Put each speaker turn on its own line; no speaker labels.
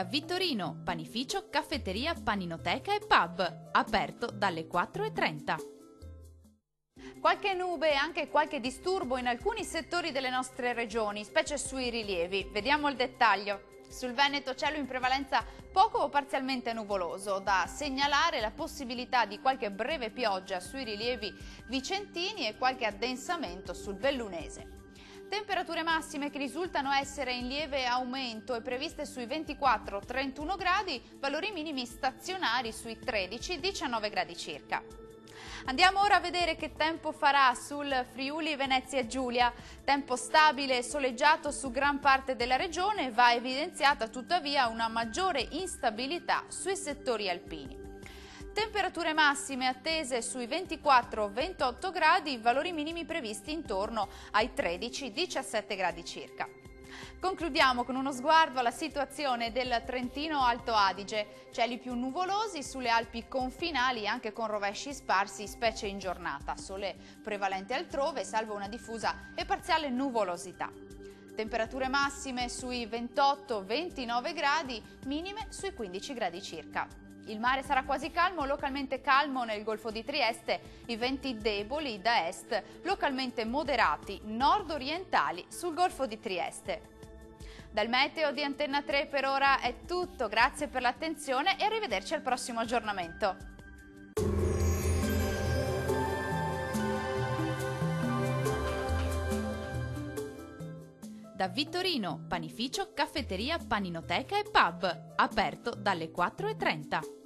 Da Vittorino, panificio, caffetteria, paninoteca e pub, aperto dalle 4:30. Qualche nube e anche qualche disturbo in alcuni settori delle nostre regioni, specie sui rilievi. Vediamo il dettaglio. Sul Veneto cielo in prevalenza poco o parzialmente nuvoloso, da segnalare la possibilità di qualche breve pioggia sui rilievi vicentini e qualche addensamento sul bellunese. Temperature massime che risultano essere in lieve aumento e previste sui 24-31 gradi, valori minimi stazionari sui 13-19 gradi circa. Andiamo ora a vedere che tempo farà sul Friuli Venezia Giulia. Tempo stabile e soleggiato su gran parte della regione, va evidenziata tuttavia una maggiore instabilità sui settori alpini. Temperature massime attese sui 24-28 gradi, valori minimi previsti intorno ai 13-17 gradi circa. Concludiamo con uno sguardo alla situazione del Trentino Alto Adige. Cieli più nuvolosi sulle Alpi confinali anche con rovesci sparsi, specie in giornata. Sole prevalente altrove, salvo una diffusa e parziale nuvolosità. Temperature massime sui 28-29 gradi, minime sui 15 gradi circa. Il mare sarà quasi calmo, localmente calmo nel Golfo di Trieste, i venti deboli da est, localmente moderati nord-orientali sul Golfo di Trieste. Dal meteo di Antenna 3 per ora è tutto, grazie per l'attenzione e arrivederci al prossimo aggiornamento. Da Vittorino, panificio, caffetteria, paninoteca e pub, aperto dalle 4:30.